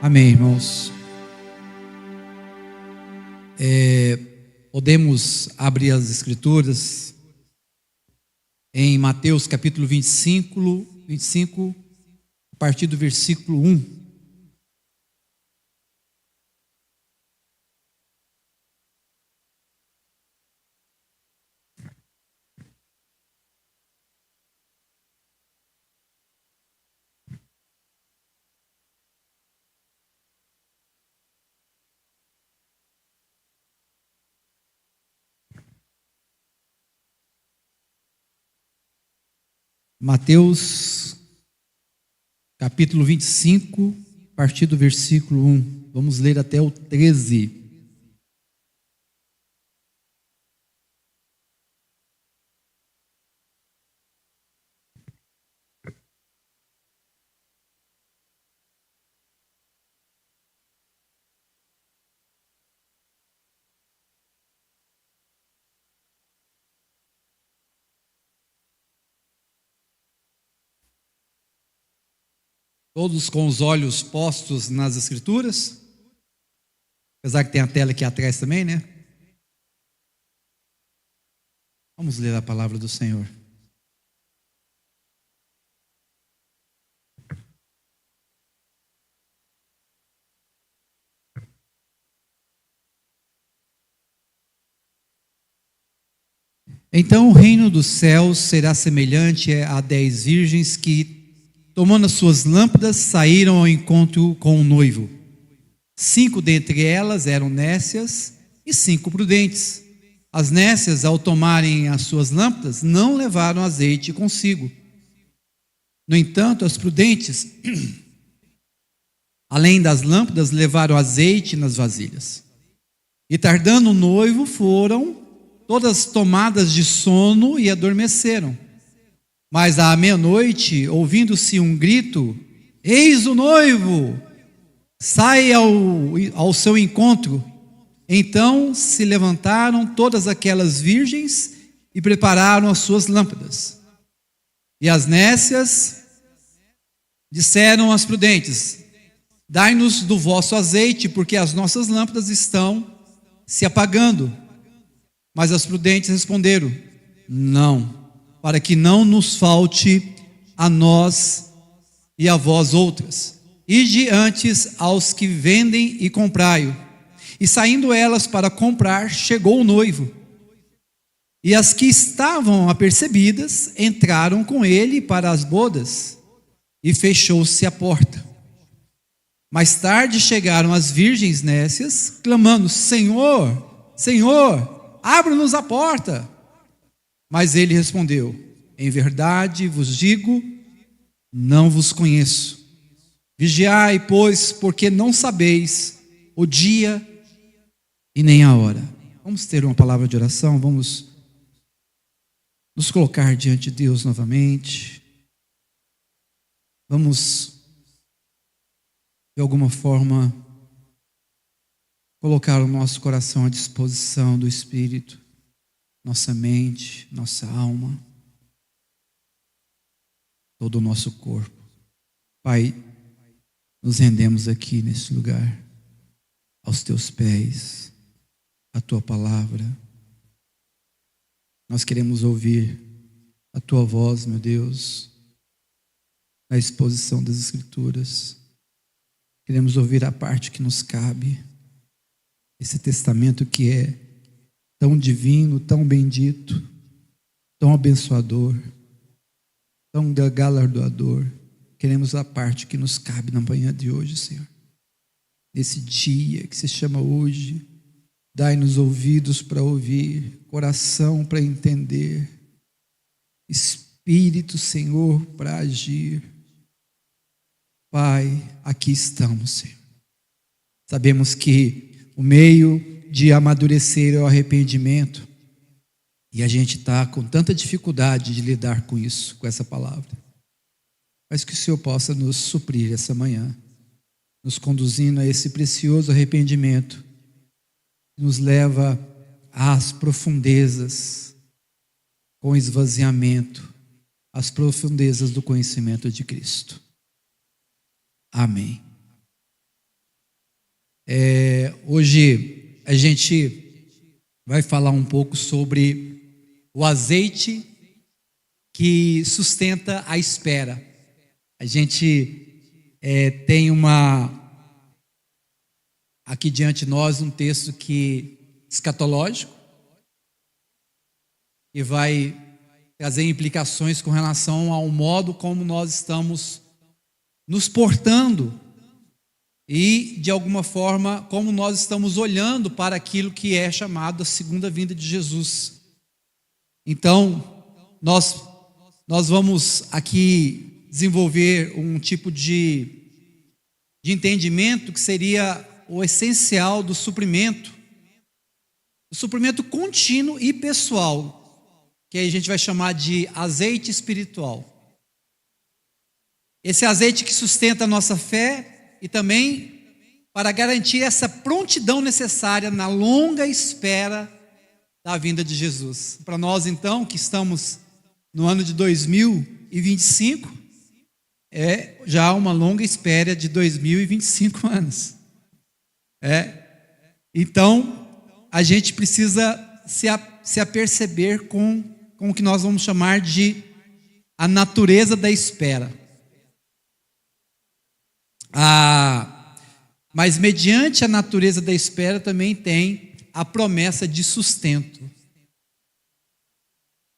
Amém, irmãos. Podemos abrir as Escrituras em Mateus capítulo 25, a partir do versículo 1. Mateus capítulo 25, a partir do versículo 1. Vamos ler até o 13. Todos com os olhos postos nas Escrituras, apesar que tem a tela aqui atrás também, né? Vamos ler a palavra do Senhor. Então o reino dos céus será semelhante a 10 virgens que, tomando as suas lâmpadas, saíram ao encontro com o noivo. 5 dentre elas eram nécias e 5 prudentes. As nécias, ao tomarem as suas lâmpadas, não levaram azeite consigo. No entanto, as prudentes, além das lâmpadas, levaram azeite nas vasilhas. E tardando o noivo, foram todas tomadas de sono e adormeceram. Mas à meia-noite, ouvindo-se um grito: eis o noivo, sai ao seu encontro. Então se levantaram todas aquelas virgens e prepararam as suas lâmpadas. E as nécias disseram às prudentes: dai-nos do vosso azeite, porque as nossas lâmpadas estão se apagando. Mas as prudentes responderam: não, para que não nos falte a nós e a vós outras. Ide antes aos que vendem e comprai-o. E saindo elas para comprar, chegou o noivo. E as que estavam apercebidas entraram com ele para as bodas, e fechou-se a porta. Mais tarde chegaram as virgens nécias, clamando: Senhor, Senhor, abre-nos a porta. Mas ele respondeu: em verdade vos digo, não vos conheço. Vigiai, pois, porque não sabeis o dia e nem a hora. Vamos ter uma palavra de oração, vamos nos colocar diante de Deus novamente. Vamos, de alguma forma, colocar o nosso coração à disposição do Espírito, nossa mente, nossa alma, todo o nosso corpo. Pai, nos rendemos aqui nesse lugar, aos teus pés, a tua palavra. Nós queremos ouvir a tua voz, meu Deus, na exposição das Escrituras. Queremos ouvir a parte que nos cabe, esse testamento que é tão divino, tão bendito, tão abençoador, tão galardoador. Queremos a parte que nos cabe na manhã de hoje, Senhor. Nesse dia que se chama hoje, dai-nos ouvidos para ouvir, coração para entender, Espírito, Senhor, para agir. Pai, aqui estamos, Senhor. Sabemos que o meio de amadurecer é o arrependimento, e a gente está com tanta dificuldade de lidar com isso, com essa palavra. Mas que o Senhor possa nos suprir essa manhã, nos conduzindo a esse precioso arrependimento, que nos leva às profundezas, com esvaziamento, às profundezas do conhecimento de Cristo. Amém. Hoje a gente vai falar um pouco sobre o azeite que sustenta a espera. A gente tem aqui diante de nós um texto escatológico, que vai trazer implicações com relação ao modo como nós estamos nos portando e, de alguma forma, como nós estamos olhando para aquilo que é chamado a segunda vinda de Jesus. Então, nós vamos aqui desenvolver um tipo de entendimento que seria o essencial do suprimento contínuo e pessoal, que a gente vai chamar de azeite espiritual. Esse azeite que sustenta a nossa fé e também para garantir essa prontidão necessária na longa espera da vinda de Jesus. Para nós, então, que estamos no ano de 2025, é já uma longa espera de 2025 anos. Então, a gente precisa se aperceber com o que nós vamos chamar de a natureza da espera. Mas mediante a natureza da espera também tem a promessa de sustento.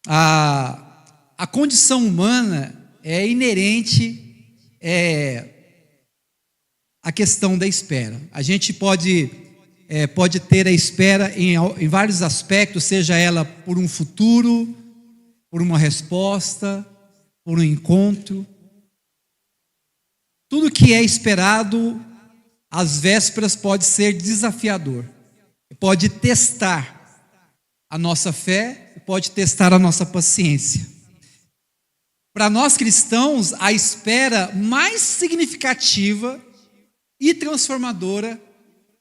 A condição humana é inerente à questão da espera. A gente pode ter a espera em vários aspectos, seja ela por um futuro, por uma resposta, por um encontro. Tudo que é esperado às vésperas pode ser desafiador, pode testar a nossa fé, pode testar a nossa paciência. Para nós cristãos, a espera mais significativa e transformadora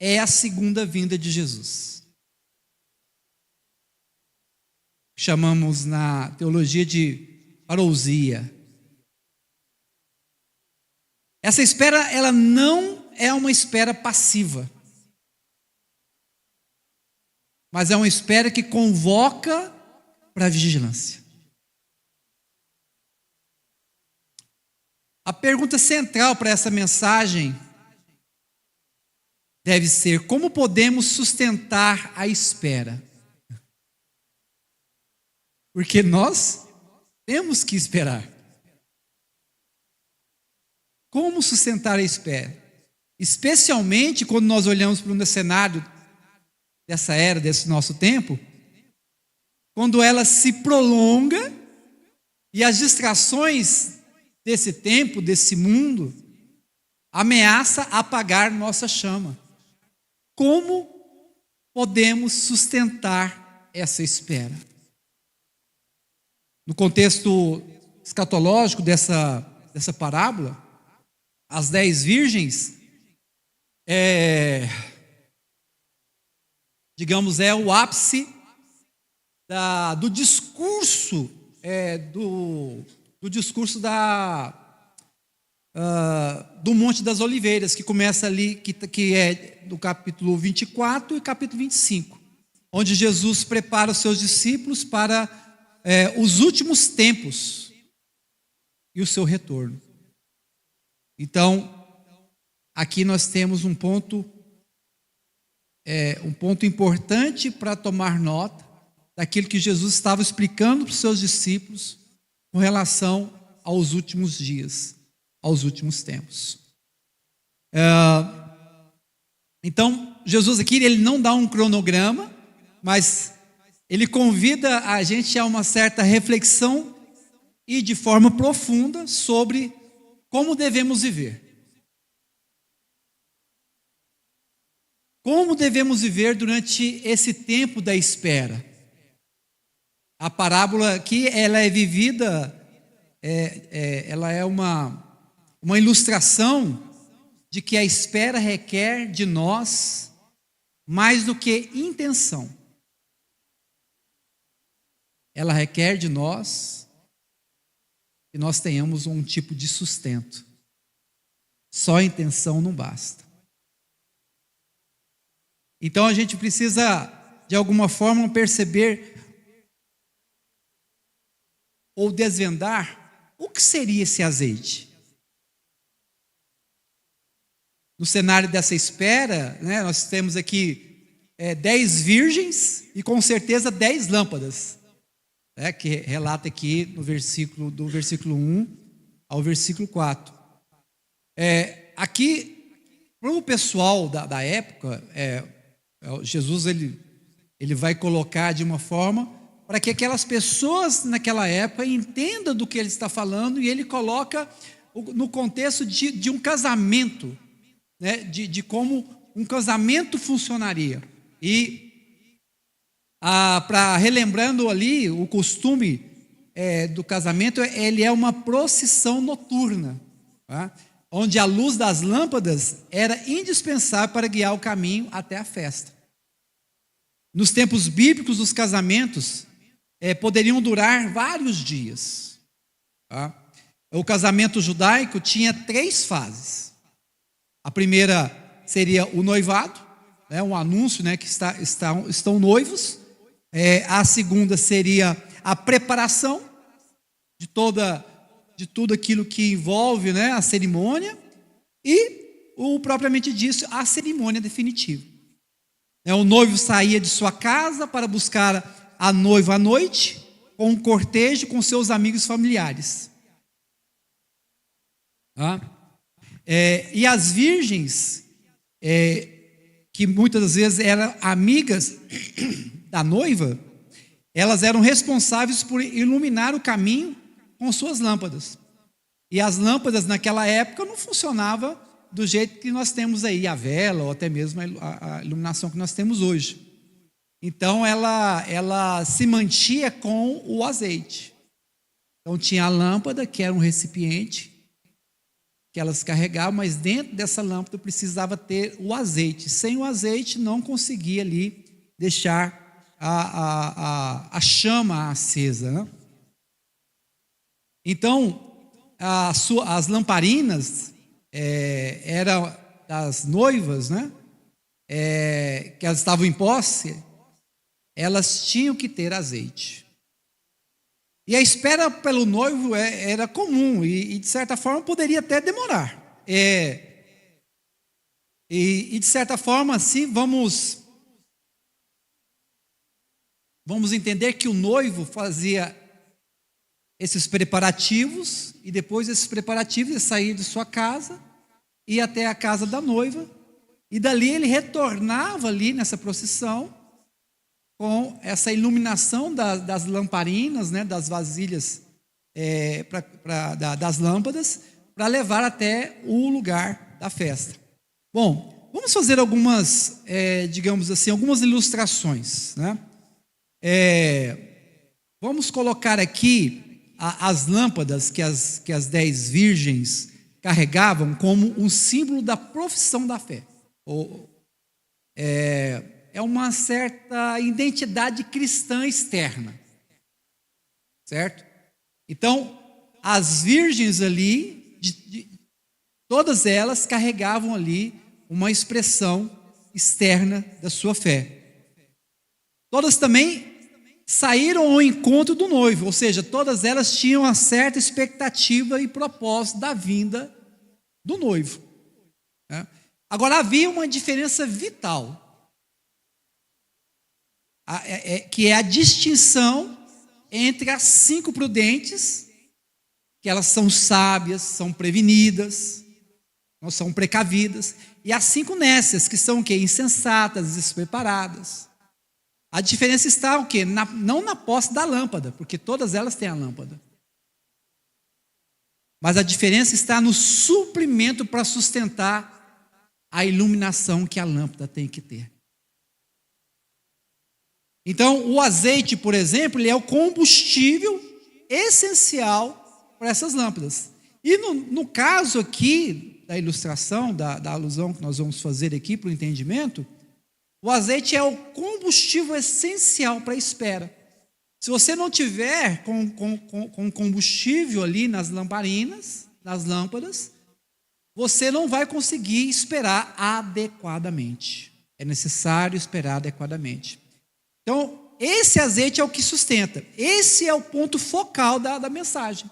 é a segunda vinda de Jesus. Chamamos na teologia de parousia. Essa espera, ela não é uma espera passiva, mas é uma espera que convoca para a vigilância. A pergunta central para essa mensagem deve ser: como podemos sustentar a espera? Porque nós temos que esperar. Como sustentar a espera? Especialmente quando nós olhamos para um cenário dessa era, desse nosso tempo, quando ela se prolonga e as distrações desse tempo, desse mundo, ameaça apagar nossa chama. Como podemos sustentar essa espera? No contexto escatológico dessa parábola, as 10 virgens, digamos, é o ápice do discurso, do discurso do Monte das Oliveiras, que começa ali, que é do capítulo 24 e capítulo 25, onde Jesus prepara os seus discípulos para os últimos tempos e o seu retorno. Então, aqui nós temos um ponto importante para tomar nota daquilo que Jesus estava explicando para os seus discípulos com relação aos últimos dias, aos últimos tempos. Então, Jesus aqui, ele não dá um cronograma, mas ele convida a gente a uma certa reflexão e de forma profunda sobre como devemos viver. Como devemos viver durante esse tempo da espera? A parábola aqui, ela é vivida, ela é uma ilustração de que a espera requer de nós mais do que intenção. Ela requer de nós que nós tenhamos um tipo de sustento. Só a intenção não basta. Então a gente precisa, de alguma forma, perceber ou desvendar o que seria esse azeite. No cenário dessa espera, né, nós temos aqui 10 virgens e com certeza 10 lâmpadas, que relata aqui do versículo 1 ao versículo 4. Aqui, para o pessoal da época, Jesus ele vai colocar de uma forma para que aquelas pessoas naquela época entendam do que ele está falando, e ele coloca no contexto de um casamento, né, de como um casamento funcionaria. E relembrando ali, o costume do casamento, ele é uma procissão noturna, tá? Onde a luz das lâmpadas era indispensável para guiar o caminho até a festa. Nos tempos bíblicos, os casamentos poderiam durar vários dias, tá? O casamento judaico tinha 3 fases. A primeira seria o noivado, um anúncio, que estão noivos. A segunda seria a preparação de tudo aquilo que envolve, a cerimônia, e propriamente disso, a cerimônia definitiva. O noivo saía de sua casa para buscar a noiva à noite, com um cortejo com seus amigos familiares. E as virgens, que muitas das vezes eram amigas da noiva, elas eram responsáveis por iluminar o caminho com suas lâmpadas. E as lâmpadas naquela época não funcionavam do jeito que nós temos aí, a vela, ou até mesmo a iluminação que nós temos hoje. Então ela se mantinha com o azeite. Então tinha a lâmpada, que era um recipiente que elas carregavam, mas dentro dessa lâmpada precisava ter o azeite. Sem o azeite não conseguia ali deixar a chama acesa, né? Então as lamparinas eram das noivas, né? Que elas estavam em posse, elas tinham que ter azeite. E a espera pelo noivo era comum e de certa forma poderia até demorar. E de certa forma, assim, vamos entender que o noivo fazia esses preparativos, e depois desses preparativos ele saía de sua casa, ia até a casa da noiva, e dali ele retornava ali nessa procissão com essa iluminação das lamparinas, das vasilhas, das lâmpadas, para levar até o lugar da festa. Bom, vamos fazer algumas, digamos assim, algumas ilustrações, né? Vamos colocar aqui as lâmpadas que as 10 virgens carregavam como um símbolo da profissão da fé. É uma certa identidade cristã externa, certo? Então, as virgens ali, todas elas carregavam ali uma expressão externa da sua fé. Todas também saíram ao encontro do noivo, ou seja, todas elas tinham uma certa expectativa e propósito da vinda do noivo, né? Agora, havia uma diferença vital, que é a distinção entre as 5 prudentes, que elas são sábias, são prevenidas, não são precavidas, e as 5 nécias, que são o quê? Insensatas, despreparadas. A diferença está o quê? Não na posse da lâmpada, porque todas elas têm a lâmpada. Mas a diferença está no suprimento para sustentar a iluminação que a lâmpada tem que ter. Então, o azeite, por exemplo, ele é o combustível essencial para essas lâmpadas. E no caso aqui da ilustração, da alusão que nós vamos fazer aqui para o entendimento, o azeite é o combustível essencial para a espera. Se você não tiver com combustível ali nas lamparinas, nas lâmpadas, você não vai conseguir esperar adequadamente. É necessário esperar adequadamente. Então, esse azeite é o que sustenta. Esse é o ponto focal da mensagem.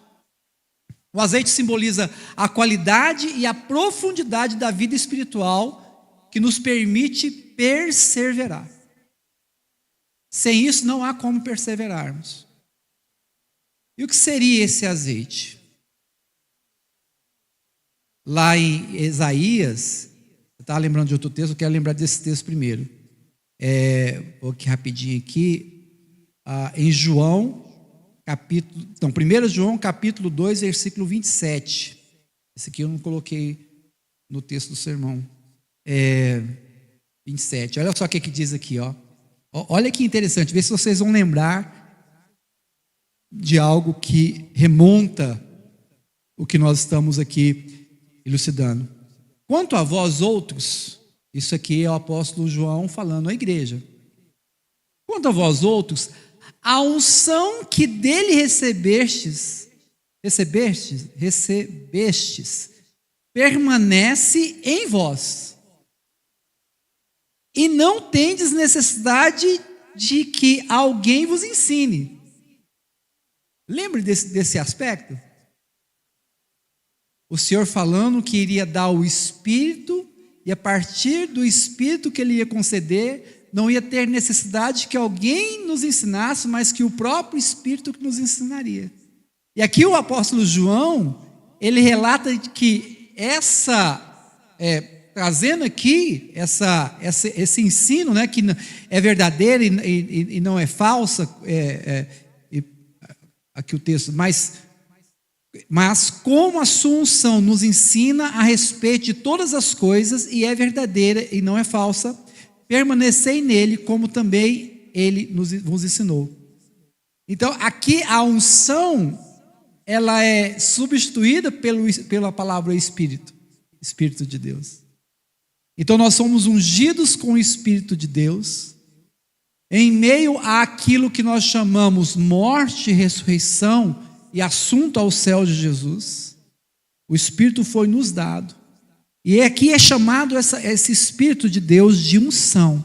O azeite simboliza a qualidade e a profundidade da vida espiritual que nos permite perseverar. Sem isso, não há como perseverarmos. E o que seria esse azeite? Lá em Isaías, eu estava lembrando de outro texto, eu quero lembrar desse texto primeiro. Vou aqui rapidinho aqui. Em João, 1 João, capítulo 2, versículo 27. Esse aqui eu não coloquei no texto do sermão. 27. Olha só o que diz aqui, ó. Olha que interessante, vê se vocês vão lembrar de algo que remonta o que nós estamos aqui elucidando. Quanto a vós outros, isso aqui é o apóstolo João falando à igreja. Quanto a vós outros, a unção que dele recebestes, permanece em vós. E não tendes necessidade de que alguém vos ensine. Lembre desse aspecto? O Senhor falando que iria dar o Espírito, e a partir do Espírito que Ele ia conceder, não ia ter necessidade que alguém nos ensinasse, mas que o próprio Espírito que nos ensinaria. E aqui o apóstolo João, ele relata que trazendo aqui esse ensino, né, que é verdadeiro e não é falsa, aqui o texto, mas como a sua unção nos ensina a respeito de todas as coisas, e é verdadeira e não é falsa, permanecei nele, como também ele nos ensinou. Então, aqui a unção, ela é substituída pela palavra Espírito de Deus. Então, nós somos ungidos com o Espírito de Deus, em meio àquilo que nós chamamos morte, ressurreição e assunto ao céu de Jesus. O Espírito foi nos dado. E aqui é chamado esse Espírito de Deus de unção.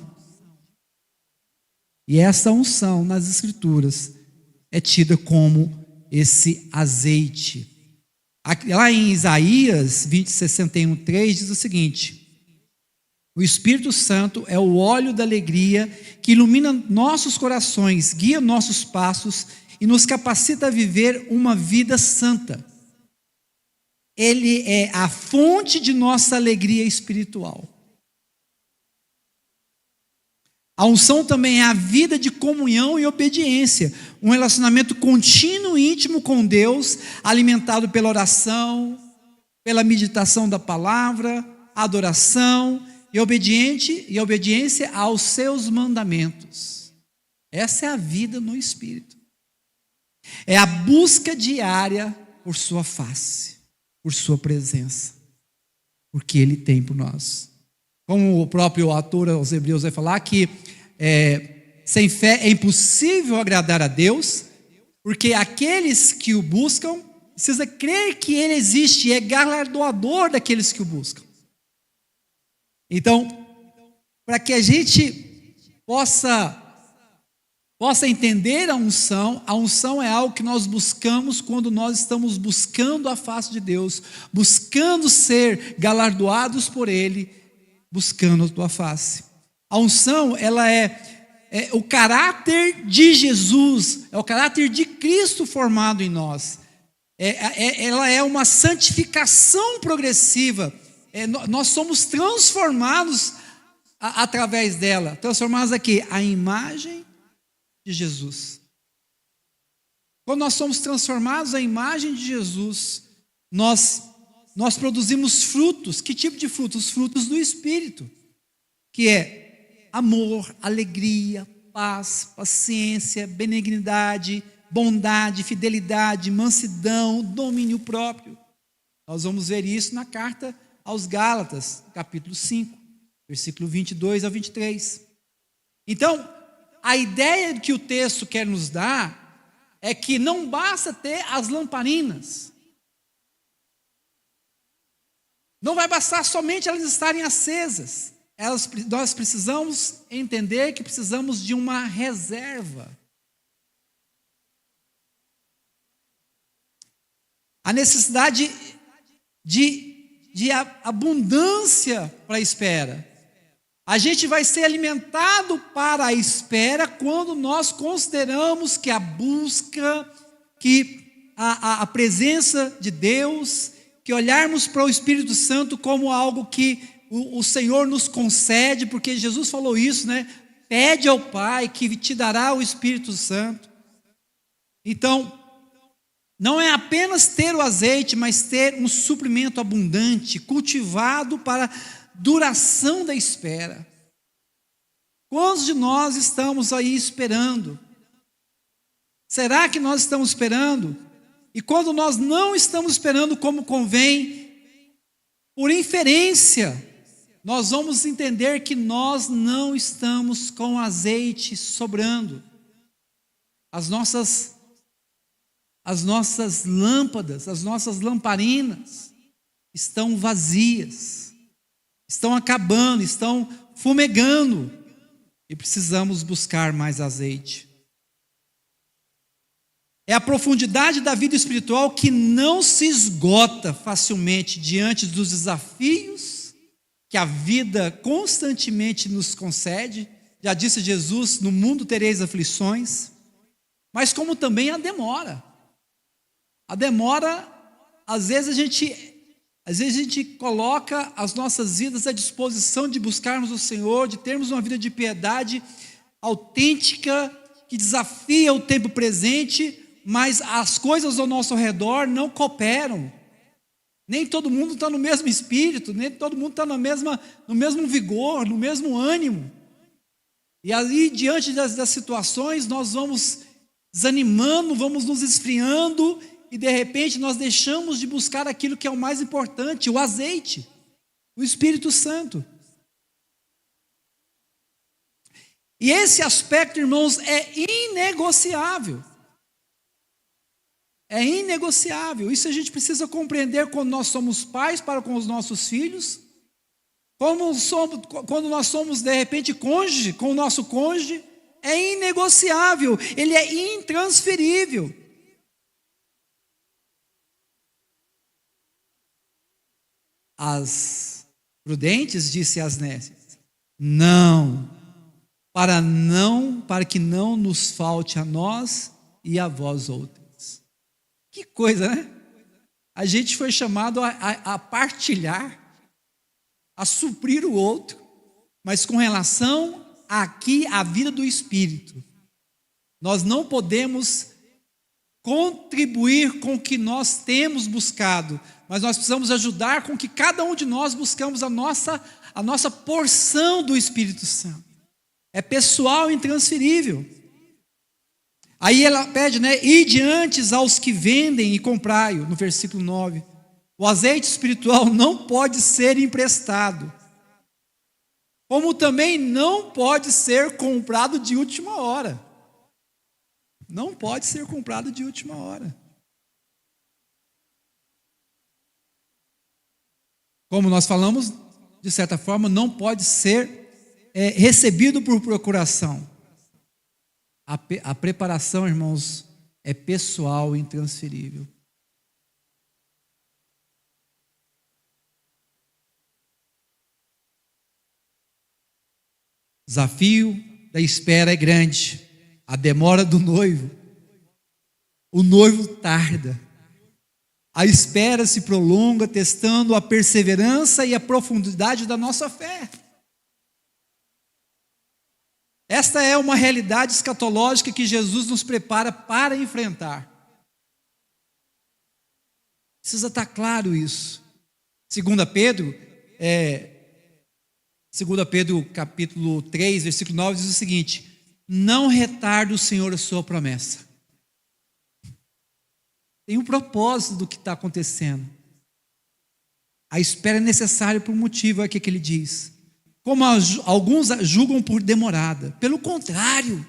E essa unção nas Escrituras é tida como esse azeite. Lá em Isaías 61:3 diz o seguinte: o Espírito Santo é o óleo da alegria que ilumina nossos corações, guia nossos passos e nos capacita a viver uma vida santa. Ele é a fonte de nossa alegria espiritual. A unção também é a vida de comunhão e obediência, um relacionamento contínuo e íntimo com Deus, alimentado pela oração, pela meditação da palavra, adoração e obediência aos seus mandamentos. Essa é a vida no Espírito. É a busca diária por sua face, por sua presença, porque Ele tem por nós. Como o próprio autor aos Hebreus vai falar que sem fé é impossível agradar a Deus, porque aqueles que o buscam precisam crer que Ele existe e é galardoador daqueles que o buscam. Então, para que a gente possa entender a unção é algo que nós buscamos quando nós estamos buscando a face de Deus, buscando ser galardoados por Ele, buscando a tua face. A unção, ela é o caráter de Jesus, é o caráter de Cristo formado em nós. Ela é uma santificação progressiva. Nós somos transformados através dela. Transformados aqui, a imagem de Jesus. Quando nós somos transformados à imagem de Jesus, nós produzimos frutos. Que tipo de frutos? Os frutos do Espírito, que é amor, alegria, paz, paciência, benignidade, bondade, fidelidade, mansidão, domínio próprio. Nós vamos ver isso na carta aos Gálatas, capítulo 5, versículo 22 a 23. Então, a ideia que o texto quer nos dar é que não basta ter as lamparinas. Não vai bastar somente elas estarem acesas. nós precisamos entender que precisamos de uma reserva. A necessidade de abundância para a espera. A gente vai ser alimentado para a espera quando nós consideramos que a busca, que a presença de Deus, que olharmos para o Espírito Santo como algo que o Senhor nos concede, porque Jesus falou isso, né? Pede ao Pai que te dará o Espírito Santo. Então, não é apenas ter o azeite, mas ter um suprimento abundante, cultivado para duração da espera. Quantos de nós estamos aí esperando? Será que nós estamos esperando? E quando nós não estamos esperando como convém, por inferência, nós vamos entender que nós não estamos com azeite sobrando. As nossas lâmpadas, as nossas lamparinas estão vazias, estão acabando, estão fumegando e precisamos buscar mais azeite. É a profundidade da vida espiritual que não se esgota facilmente diante dos desafios que a vida constantemente nos concede. Já disse Jesus, no mundo tereis aflições, mas como também a demora. A demora, às vezes a gente coloca as nossas vidas à disposição de buscarmos o Senhor, de termos uma vida de piedade autêntica, que desafia o tempo presente, mas as coisas ao nosso redor não cooperam. Nem todo mundo está no mesmo espírito, nem todo mundo está no mesmo vigor, no mesmo ânimo. E aí, diante das situações, nós vamos desanimando, vamos nos esfriando, e de repente nós deixamos de buscar aquilo que é o mais importante, o azeite, o Espírito Santo. E esse aspecto, irmãos, é inegociável. É inegociável. Isso a gente precisa compreender quando nós somos pais para com os nossos filhos, quando nós somos, de repente, cônjuge, com o nosso cônjuge. É inegociável, ele é intransferível. As prudentes, disse as nécias, para que não nos falte a nós e a vós outros. Que coisa, né? A gente foi chamado a partilhar, a suprir o outro, mas com relação aqui à vida do Espírito, nós não podemos contribuir com o que nós temos buscado, mas nós precisamos ajudar com que cada um de nós buscamos a nossa porção do Espírito Santo. É pessoal e intransferível. Aí ela pede, né? Ide antes aos que vendem e comprai-o, no versículo 9. O azeite espiritual não pode ser emprestado, como também não pode ser comprado de última hora. Não pode ser comprado de última hora. Como nós falamos, de certa forma, não pode ser recebido por procuração. A preparação, irmãos, é pessoal e intransferível. O desafio da espera é grande. A demora do noivo. O noivo tarda. A espera se prolonga, testando a perseverança e a profundidade da nossa fé. Esta é uma realidade escatológica que Jesus nos prepara para enfrentar. Precisa estar claro isso. 2 Pedro capítulo 3, versículo 9, diz o seguinte: não retarde o Senhor a sua promessa. Tem um propósito do que está acontecendo. A espera é necessária por um motivo, é o que ele diz. Como alguns julgam por demorada. Pelo contrário,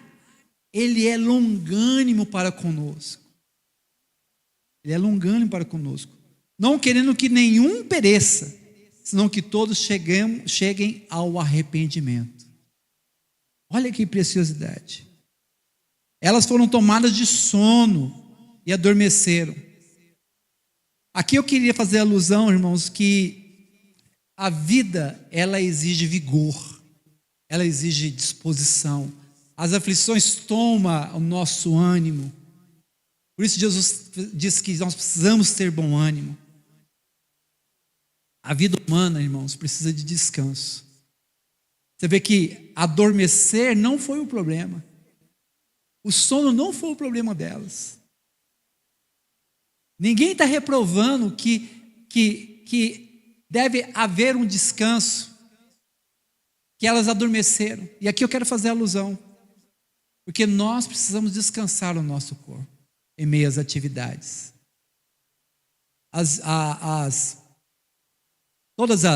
ele é longânimo para conosco. Ele é longânimo para conosco. Não querendo que nenhum pereça, senão que todos cheguem ao arrependimento. Olha que preciosidade. Elas foram tomadas de sono e adormeceram. Aqui eu queria fazer alusão, irmãos, que a vida, ela exige vigor, ela exige disposição. As aflições tomam o nosso ânimo. Por isso Jesus diz que nós precisamos ter bom ânimo. A vida humana, irmãos, precisa de descanso. Você vê que adormecer não foi o problema. O sono não foi o problema delas. Ninguém está reprovando que deve haver um descanso, que elas adormeceram. E aqui eu quero fazer alusão, porque nós precisamos descansar o nosso corpo em meio às atividades. Todas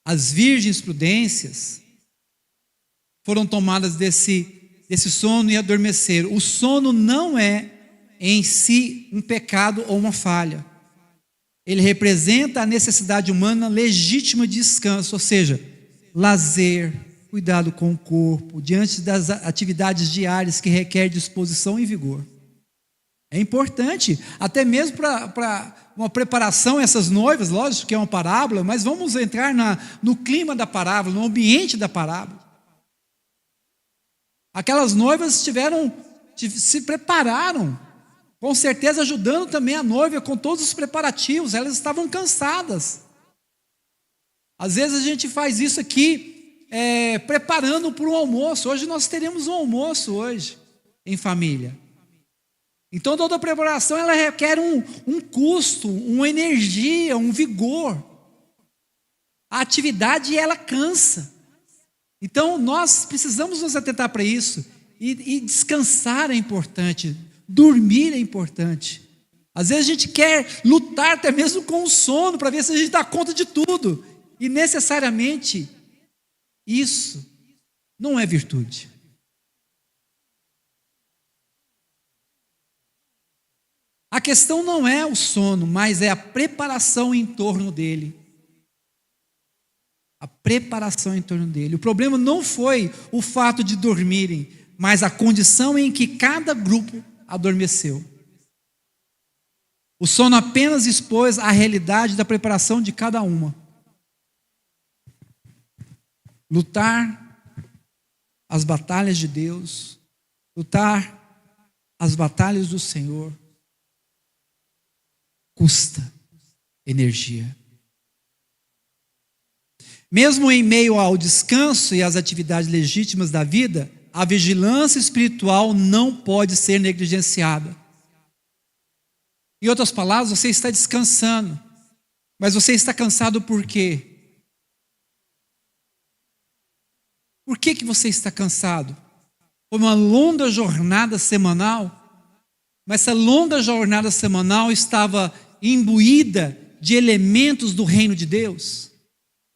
as virgens prudências foram tomadas desse sono e adormeceram. O sono não é em si um pecado ou uma falha. Ele representa a necessidade humana legítima de descanso, ou seja, lazer, cuidado com o corpo, diante das atividades diárias que requer disposição e vigor. É importante, até mesmo para uma preparação, essas noivas, lógico que é uma parábola, mas vamos entrar no clima da parábola, no ambiente da parábola. Aquelas noivas se prepararam, com certeza ajudando também a noiva com todos os preparativos, elas estavam cansadas. Às vezes a gente faz isso aqui, preparando para um almoço. Hoje nós teremos um almoço hoje, em família. Então toda a preparação ela requer um custo, uma energia, um vigor. A atividade ela cansa. Então nós precisamos nos atentar para isso. E descansar é importante, dormir é importante. Às vezes a gente quer lutar até mesmo com o sono para ver se a gente dá conta de tudo. E necessariamente isso não é virtude. A questão não é o sono, mas é a preparação em torno dele. A preparação em torno dele. O problema não foi o fato de dormirem, mas a condição em que cada grupo adormeceu. O sono apenas expôs a realidade da preparação de cada uma. Lutar as batalhas de Deus, lutar as batalhas do Senhor, custa energia. Mesmo em meio ao descanso e às atividades legítimas da vida, a vigilância espiritual não pode ser negligenciada. Em outras palavras, você está descansando, mas você está cansado por quê? Por que você está cansado? Foi uma longa jornada semanal, mas essa longa jornada semanal estava imbuída de elementos do reino de Deus.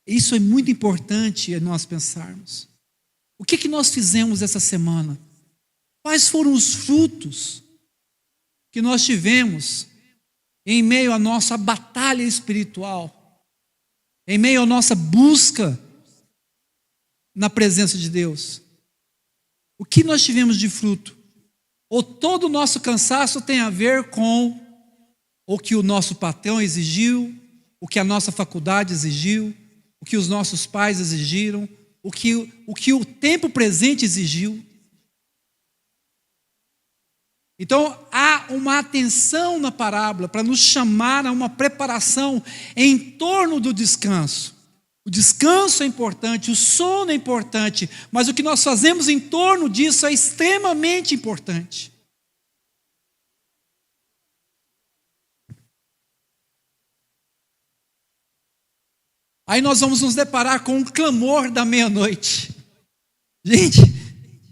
Isso é muito importante nós pensarmos. O que nós fizemos essa semana? Quais foram os frutos que nós tivemos em meio à nossa batalha espiritual, em meio à nossa busca na presença de Deus? O que nós tivemos de fruto? Ou todo o nosso cansaço tem a ver com o que o nosso patrão exigiu, o que a nossa faculdade exigiu, o que os nossos pais exigiram, o que o tempo presente exigiu? Então, há uma atenção na parábola para nos chamar a uma preparação em torno do descanso. O descanso é importante, o sono é importante, mas o que nós fazemos em torno disso é extremamente importante. Aí nós vamos nos deparar com um clamor da meia-noite. Gente,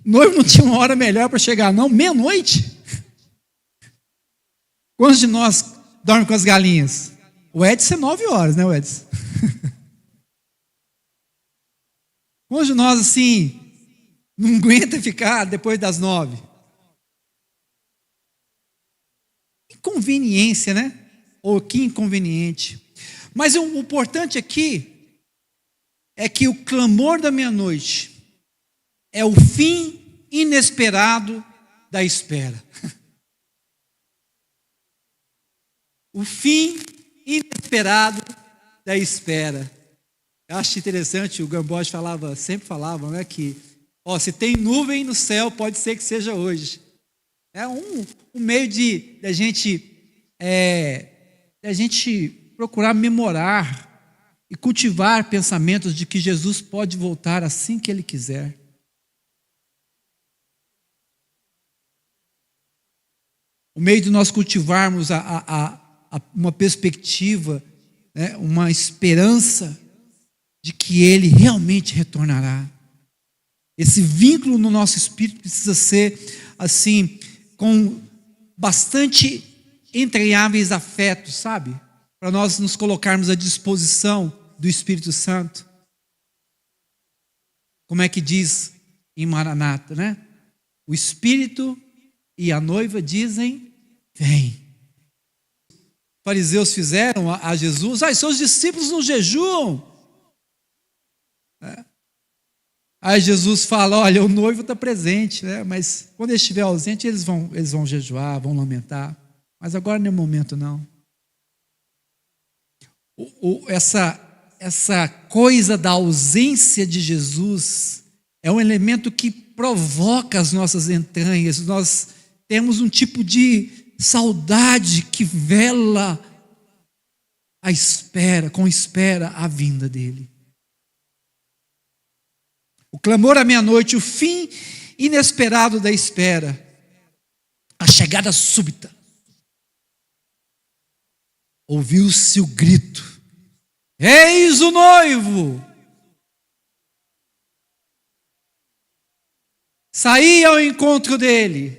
noivo não tinha uma hora melhor para chegar, não? Meia-noite? Quantos de nós dormem com as galinhas? O Edson é 9 horas, né, Edson? Quantos de nós, assim, não aguenta ficar depois das 9? Inconveniência, né? Ou que inconveniente. Mas o importante aqui é que o clamor da meia-noite é o fim inesperado da espera. O fim inesperado da espera. Eu acho interessante, o Gamboge sempre falava, né, que se tem nuvem no céu, pode ser que seja hoje. É um meio de a gente procurar memorar e cultivar pensamentos de que Jesus pode voltar assim que Ele quiser. O meio de nós cultivarmos uma perspectiva, né, uma esperança de que Ele realmente retornará. Esse vínculo no nosso espírito precisa ser assim, com bastante entranháveis afetos, sabe? Para nós nos colocarmos à disposição do Espírito Santo. Como é que diz em Maranata, né? O Espírito e a noiva dizem, vem. Os fariseus fizeram a Jesus, seus discípulos não jejuam. Aí Jesus fala, olha, o noivo está presente, né? Mas quando ele estiver ausente, eles vão jejuar, vão lamentar. Mas agora não é momento, não. Essa coisa da ausência de Jesus é um elemento que provoca as nossas entranhas. Nós temos um tipo de saudade que vela com espera a vinda dele. O clamor à meia-noite, o fim inesperado da espera, a chegada súbita. Ouviu-se o grito, eis o noivo! Saí ao encontro dele.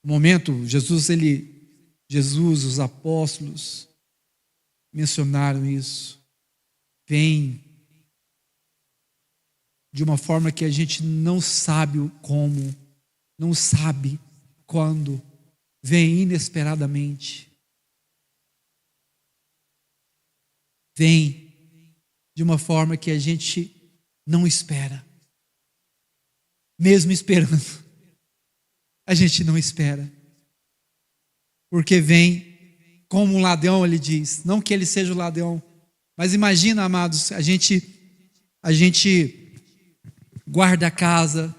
No momento, Jesus, os apóstolos mencionaram isso. Vem de uma forma que a gente não sabe como, não sabe quando, vem inesperadamente. Vem de uma forma que a gente não espera. Mesmo esperando, a gente não espera. Porque vem como um ladrão, ele diz. Não que ele seja o ladrão, mas imagina, amados, a gente guarda a casa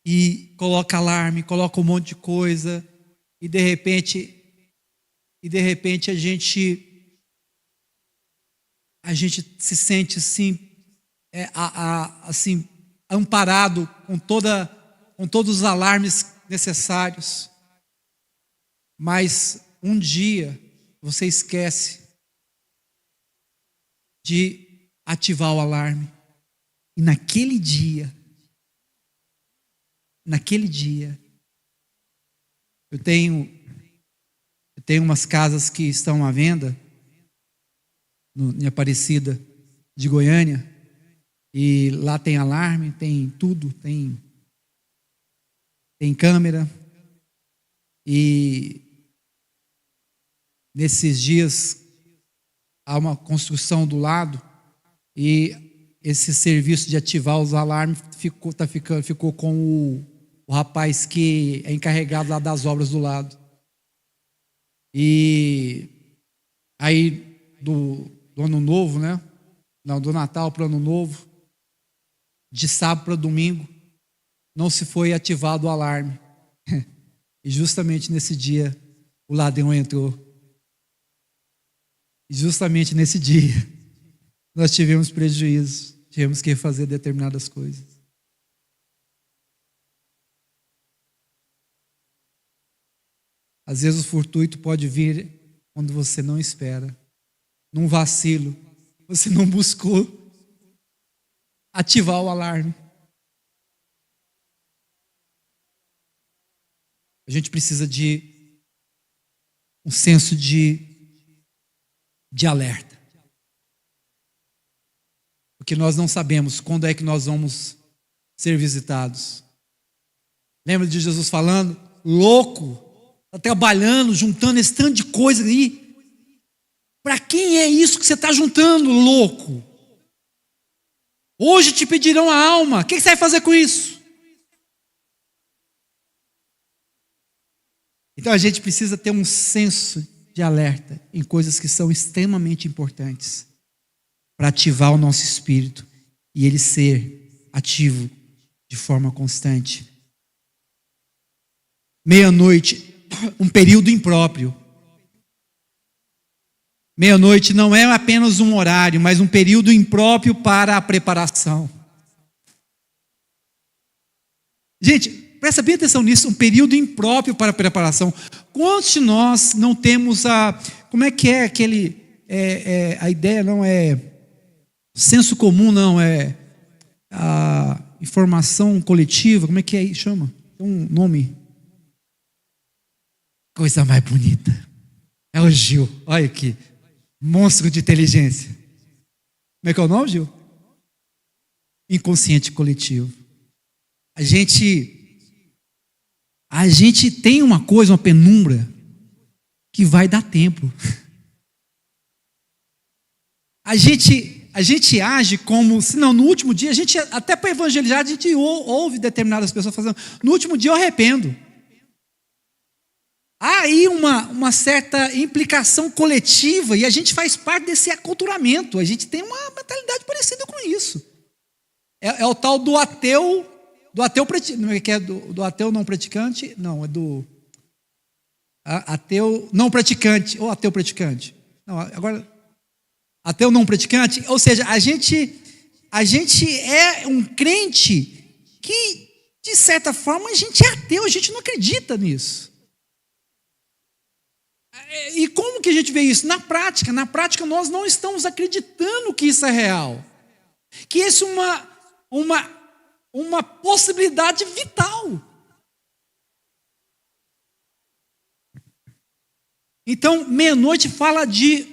e coloca alarme, coloca um monte de coisa e de repente a gente se sente assim amparado com todos os alarmes necessários. Mas um dia você esquece de ativar o alarme. E naquele dia, eu tenho umas casas que estão à venda em Aparecida de Goiânia, e lá tem alarme, tem tudo, tem câmera, e nesses dias há uma construção do lado, e esse serviço de ativar os alarmes ficou com o rapaz que é encarregado lá das obras do lado. E aí do ano novo, né? Não, do Natal para o ano novo, de sábado para domingo, não se foi ativado o alarme. E justamente nesse dia o ladrão entrou. E justamente nesse dia nós tivemos prejuízo, tivemos que refazer determinadas coisas. Às vezes o fortuito pode vir quando você não espera, num vacilo, você não buscou ativar o alarme. A gente precisa de um senso de alerta. Porque nós não sabemos quando é que nós vamos ser visitados. Lembra de Jesus falando? louco, está trabalhando, juntando esse tanto de coisa aí. Para quem é isso que você está juntando, louco? Hoje te pedirão a alma. O que você vai fazer com isso? Então a gente precisa ter um senso de alerta em coisas que são extremamente importantes para ativar o nosso espírito e ele ser ativo de forma constante. Meia-noite, um período impróprio. Meia-noite não é apenas um horário, mas um período impróprio para a preparação. Gente, presta bem atenção nisso, um período impróprio para a preparação. Quantos de nós não temos como é que é aquele, a ideia não é senso comum, não, é a informação coletiva, como é que é, chama? Tem um nome. Coisa mais bonita. É o Gil, olha aqui. Monstro de inteligência. Como é que é o nome, Gil? Inconsciente coletivo. A gente tem uma coisa, uma penumbra, que vai dar tempo. A gente age como, se não, no último dia, até para evangelizar, a gente ouve determinadas pessoas fazendo, no último dia eu arrependo. Há aí uma certa implicação coletiva e a gente faz parte desse aculturamento. A gente tem uma mentalidade parecida com isso. É o tal do ateu que é do ateu não praticante, não, é do ateu não praticante, ou ateu praticante. Não, agora, ateu não praticante, ou seja, a gente é um crente que, de certa forma, a gente é ateu, a gente não acredita nisso. E como que a gente vê isso? Na prática nós não estamos acreditando que isso é real. Que isso é uma possibilidade vital. Então, meia-noite fala de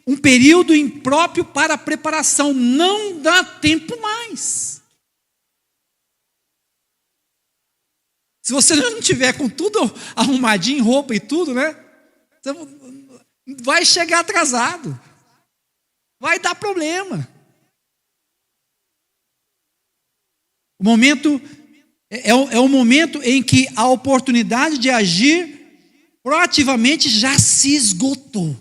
um período impróprio para a preparação. Não dá tempo mais. Se você não tiver com tudo arrumadinho, roupa e tudo, né? Você vai chegar atrasado. Vai dar problema. O momento é o momento em que a oportunidade de agir proativamente já se esgotou.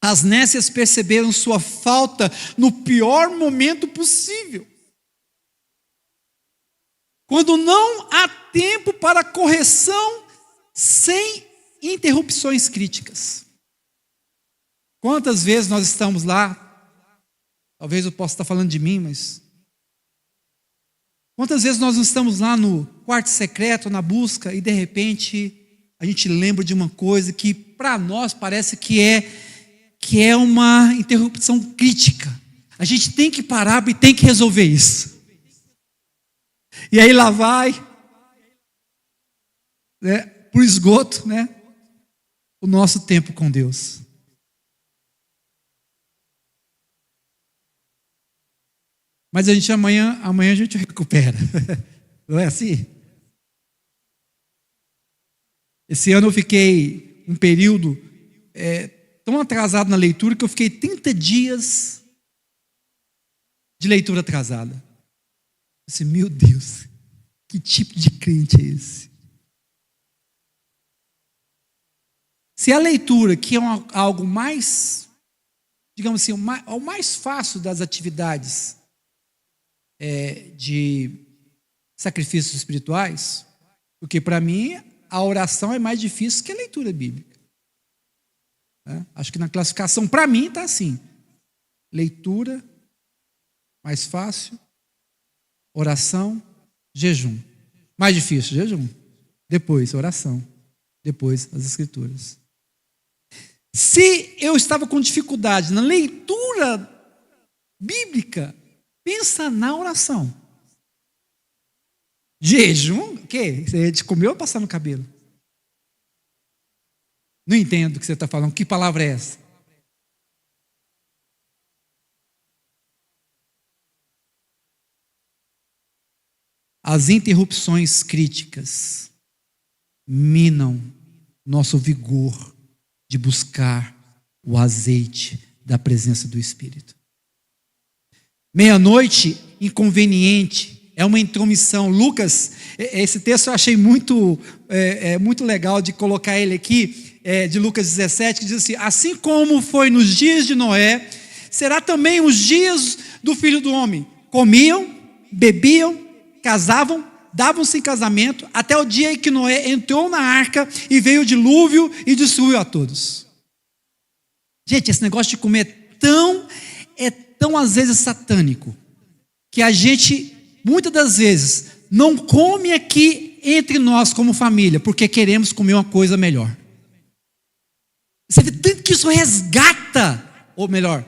As nécias perceberam sua falta no pior momento possível. Quando não há tempo para correção sem interrupções críticas. Quantas vezes nós estamos lá, talvez eu possa estar falando de mim, mas quantas vezes nós não estamos lá no quarto secreto, na busca, e de repente a gente lembra de uma coisa que para nós parece que é uma interrupção crítica. A gente tem que parar e tem que resolver isso. E aí lá vai, né, por esgoto, né, o nosso tempo com Deus. Mas a gente amanhã a gente recupera. Não é assim? Esse ano eu fiquei um período tão atrasado na leitura que eu fiquei 30 dias de leitura atrasada. Eu disse, meu Deus, que tipo de crente é esse? Se a leitura, que é algo mais, digamos assim, o mais fácil das atividades de sacrifícios espirituais, porque para mim a oração é mais difícil que a leitura bíblica. Acho que na classificação, para mim, está assim: leitura, mais fácil, oração, jejum. Mais difícil, jejum. Depois, oração. Depois, as escrituras. Se eu estava com dificuldade na leitura bíblica, pensa na oração. Jejum? O quê? Você é de comer ou passar no cabelo? Não entendo o que você está falando. Que palavra é essa? as interrupções críticas minam nosso vigor de buscar o azeite da presença do Espírito. Meia-noite, inconveniente, é uma intromissão. Lucas, esse texto eu achei muito legal de colocar ele aqui, de Lucas 17, que diz assim: assim como foi nos dias de Noé, será também os dias do Filho do Homem. Comiam, bebiam, casavam, davam-se em casamento, até o dia em que Noé entrou na arca e veio o dilúvio e destruiu a todos. Gente, esse negócio de comer é tão às vezes satânico, que a gente, muitas das vezes, não come aqui entre nós como família, porque queremos comer uma coisa melhor. Você vê tanto que isso resgata, ou melhor,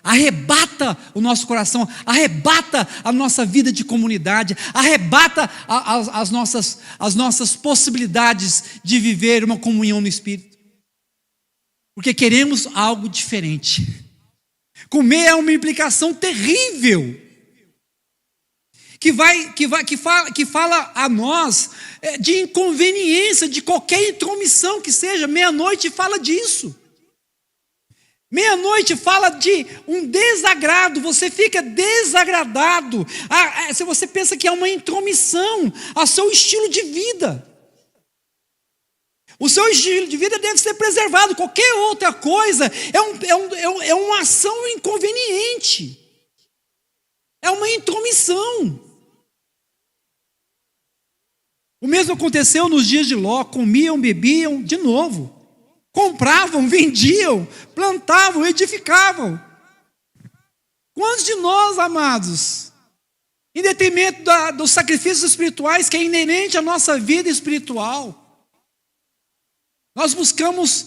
arrebata o nosso coração, arrebata a nossa vida de comunidade, arrebata as nossas possibilidades de viver uma comunhão no Espírito. Porque queremos algo diferente. Comer é uma implicação terrível, que fala a nós de inconveniência, de qualquer intromissão que seja. Meia-noite fala disso. Meia-noite fala de um desagrado, você fica desagradado, se você pensa que é uma intromissão ao seu estilo de vida. O seu estilo de vida deve ser preservado, qualquer outra coisa é uma ação inconveniente, é uma intromissão. O mesmo aconteceu nos dias de Ló, comiam, bebiam, de novo. Compravam, vendiam, plantavam, edificavam. Quantos de nós, amados, em detrimento dos sacrifícios espirituais que é inerente à nossa vida espiritual, nós buscamos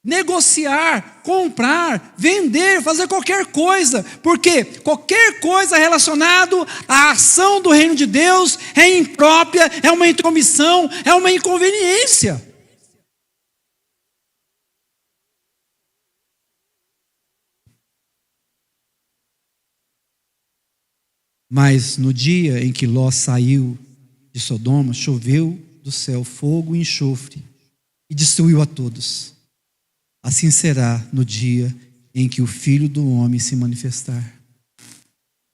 negociar, comprar, vender, fazer qualquer coisa, porque qualquer coisa relacionada à ação do reino de Deus é imprópria, é uma intromissão, é uma inconveniência. Mas no dia em que Ló saiu de Sodoma, choveu do céu fogo e enxofre e destruiu a todos. Assim será no dia em que o Filho do Homem se manifestar.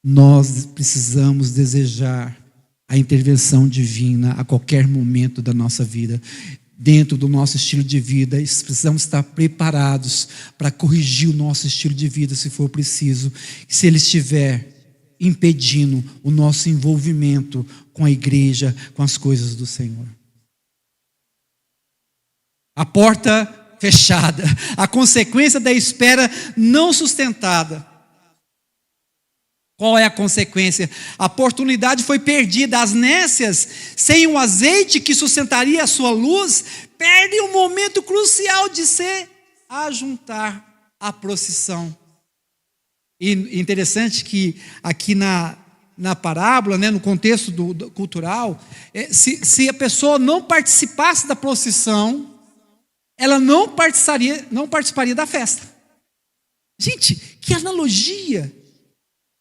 Nós precisamos desejar a intervenção divina a qualquer momento da nossa vida. Dentro do nosso estilo de vida, precisamos estar preparados para corrigir o nosso estilo de vida, se for preciso. Se ele estiver impedindo o nosso envolvimento com a igreja, com as coisas do Senhor. A porta fechada, a consequência da espera não sustentada. Qual é a consequência? A oportunidade foi perdida. As nécias, sem o azeite que sustentaria a sua luz, perdem o momento crucial de se ajuntar à procissão. E interessante que aqui na parábola, né, no contexto cultural, se a pessoa não participasse da procissão, ela não participaria da festa. Gente, que analogia,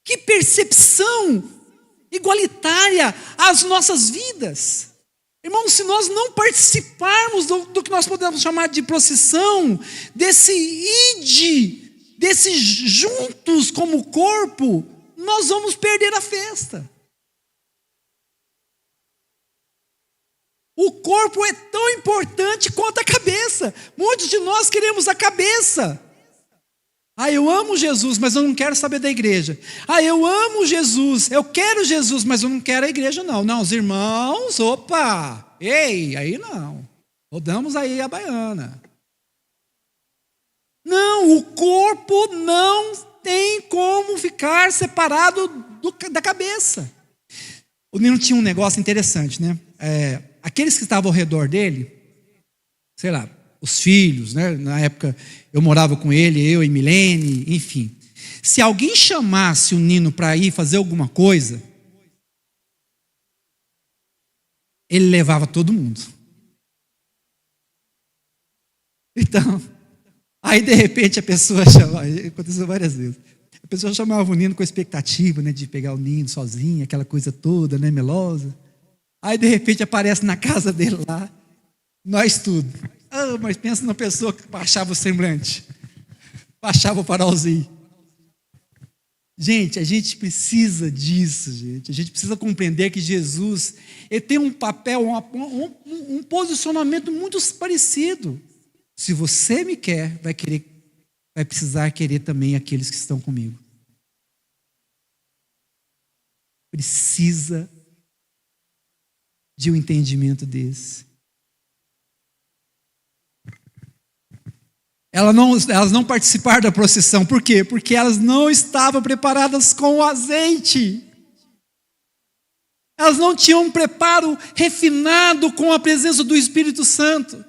que percepção igualitária às nossas vidas. Irmãos, se nós não participarmos do que nós podemos chamar de procissão, desse ide, desses juntos como corpo, nós vamos perder a festa. O corpo é tão importante quanto a cabeça. Muitos de nós queremos a cabeça. Eu amo Jesus, mas eu não quero saber da igreja. Eu amo Jesus, eu quero Jesus, mas eu não quero a igreja não. Não, os irmãos, ei, aí não. Rodamos aí a baiana. Não, o corpo não tem como ficar separado da cabeça. O Nino tinha um negócio interessante, né? Aqueles que estavam ao redor dele, sei lá, os filhos, né? Na época eu morava com ele, eu e Milene, enfim. Se alguém chamasse o Nino para ir fazer alguma coisa, ele levava todo mundo. Então, aí de repente a pessoa chamava, aconteceu várias vezes, a pessoa chamava o Nino com a expectativa, né, de pegar o Nino sozinho, aquela coisa toda, né, melosa. Aí de repente aparece na casa dele lá, nós tudo. Ah, mas pensa numa pessoa que baixava o semblante, baixava o farolzinho. Gente, a gente precisa disso, gente. A gente precisa compreender que Jesus, ele tem um papel, um posicionamento muito parecido. Se você me quer, vai precisar querer também aqueles que estão comigo. Precisa de um entendimento desse. Elas não participaram da procissão. Por quê? Porque elas não estavam preparadas com o azeite. Elas não tinham um preparo refinado com a presença do Espírito Santo.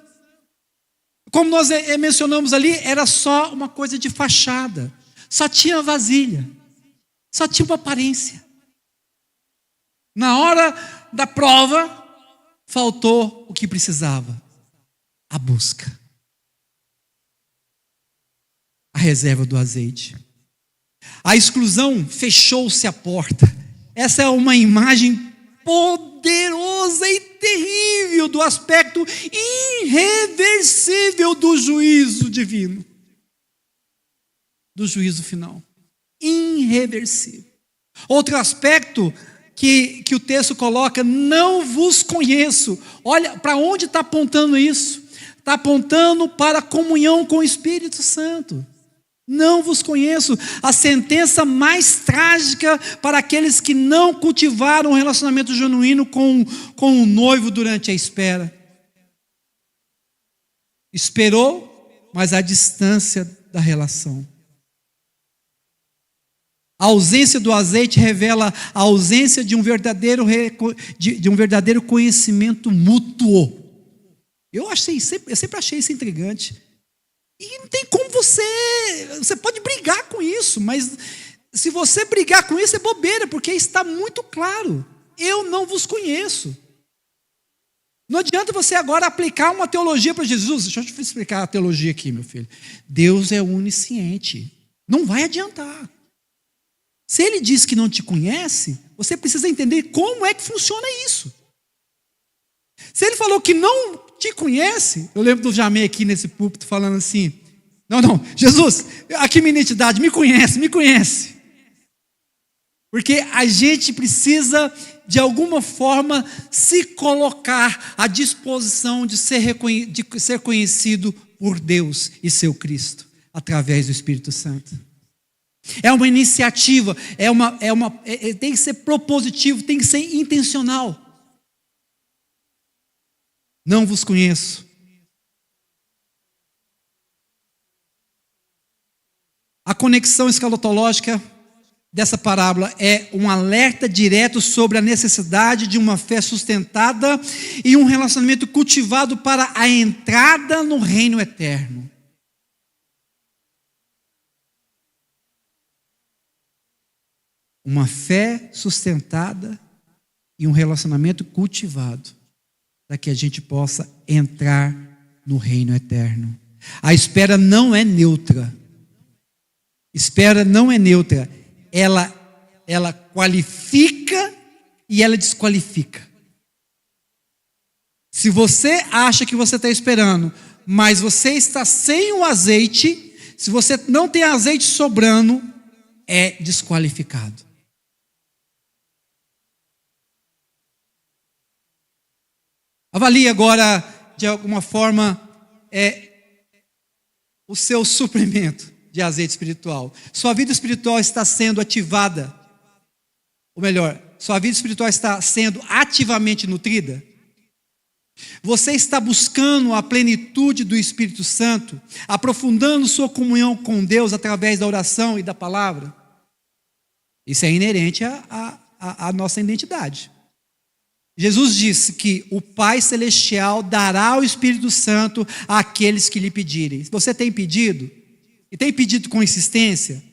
Como nós mencionamos ali, era só uma coisa de fachada. Só tinha vasilha. Só tinha uma aparência. Na hora da prova, faltou o que precisava: a busca. A reserva do azeite. A exclusão, fechou-se a porta. Essa é uma imagem poderosa e terrível do aspecto irreversível do juízo divino. Do juízo final. Irreversível. Outro aspecto que o texto coloca: não vos conheço. Olha, para onde está apontando isso? Está apontando para a comunhão com o Espírito Santo. Não vos conheço. A sentença mais trágica para aqueles que não cultivaram um relacionamento genuíno com o noivo durante a espera. Esperou, mas à distância da relação. A ausência do azeite revela a ausência de um verdadeiro conhecimento mútuo. Eu sempre achei isso intrigante. E não tem como você pode brigar com isso, mas se você brigar com isso é bobeira, porque está muito claro: eu não vos conheço. Não adianta você agora aplicar uma teologia para Jesus. Deixa eu te explicar a teologia aqui, meu filho. Deus é onisciente. Não vai adiantar. Se ele diz que não te conhece, você precisa entender como é que funciona isso. Se ele falou que não te conhece, eu lembro do Jamé aqui nesse púlpito falando assim: não, Jesus, aqui minha identidade, me conhece. Porque a gente precisa, de alguma forma, se colocar à disposição de ser conhecido por Deus e seu Cristo, através do Espírito Santo. É uma iniciativa, tem que ser propositivo, tem que ser intencional. Não vos conheço. A conexão escatológica dessa parábola é um alerta direto sobre a necessidade de uma fé sustentada e um relacionamento cultivado para a entrada no reino eterno. Uma fé sustentada e um relacionamento cultivado, para que a gente possa entrar no reino eterno. A espera não é neutra. Espera não é neutra. Ela qualifica e ela desqualifica. Se você acha que você está esperando, mas você está sem o azeite, se você não tem azeite sobrando, é desqualificado. Avalie agora, de alguma forma, o seu suprimento de azeite espiritual. Sua vida espiritual está sendo ativada, ou melhor, sua vida espiritual está sendo ativamente nutrida? Você está buscando a plenitude do Espírito Santo, aprofundando sua comunhão com Deus através da oração e da palavra? Isso é inerente à nossa identidade. Jesus disse que o Pai Celestial dará o Espírito Santo àqueles que lhe pedirem. Você tem pedido? E tem pedido com insistência?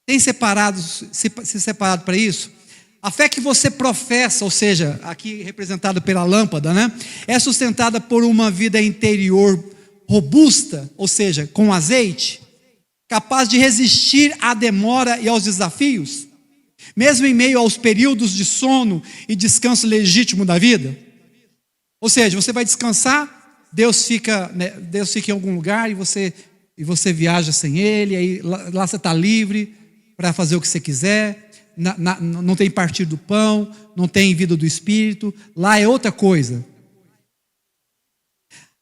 Tem se separado para isso? A fé que você professa, ou seja, aqui representada pela lâmpada, né? É sustentada por uma vida interior robusta, ou seja, com azeite, capaz de resistir à demora e aos desafios? Mesmo em meio aos períodos de sono e descanso legítimo da vida? Ou seja, você vai descansar, Deus fica em algum lugar e você viaja sem Ele, aí lá você está livre para fazer o que você quiser, não tem partir do pão, não tem vida do Espírito, lá é outra coisa.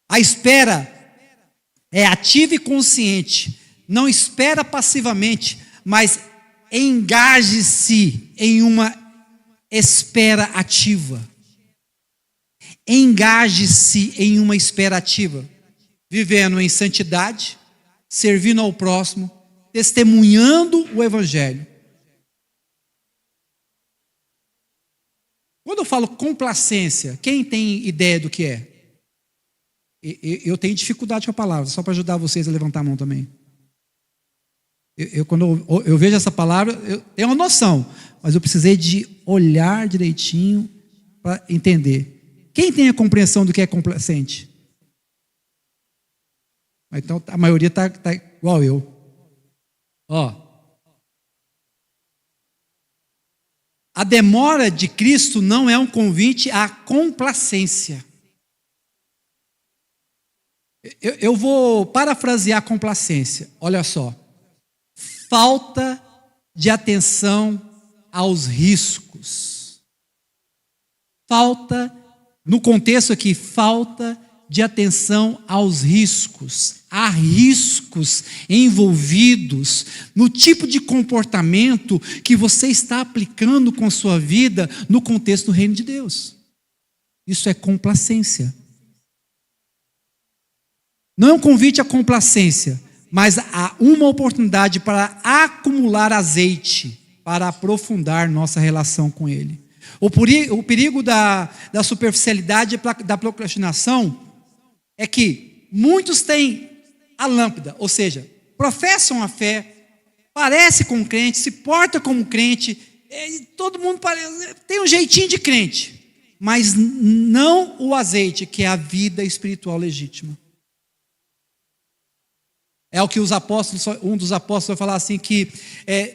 A espera é ativa e consciente, não espera passivamente, mas engaje-se em uma espera ativa. Engaje-se em uma espera ativa, vivendo em santidade, servindo ao próximo, testemunhando o Evangelho. Quando eu falo complacência, quem tem ideia do que é? Eu tenho dificuldade com a palavra, só para ajudar vocês a levantar a mão também. Quando eu vejo essa palavra, eu tenho uma noção, mas eu precisei de olhar direitinho para entender. Quem tem a compreensão do que é complacente? Então a maioria está igual eu. A demora de Cristo não é um convite à complacência. Eu vou parafrasear complacência. Olha só. Falta de atenção aos riscos. No contexto aqui, falta de atenção aos riscos. Há riscos envolvidos no tipo de comportamento que você está aplicando com a sua vida no contexto do reino de Deus. Isso é complacência. Não é um convite à complacência, mas há uma oportunidade para acumular azeite, para aprofundar nossa relação com Ele. O perigo da superficialidade e da procrastinação é que muitos têm a lâmpada, ou seja, professam a fé, parece com crente, se porta como crente, todo mundo tem um jeitinho de crente, mas não o azeite, que é a vida espiritual legítima. É o que um dos apóstolos vai falar assim, que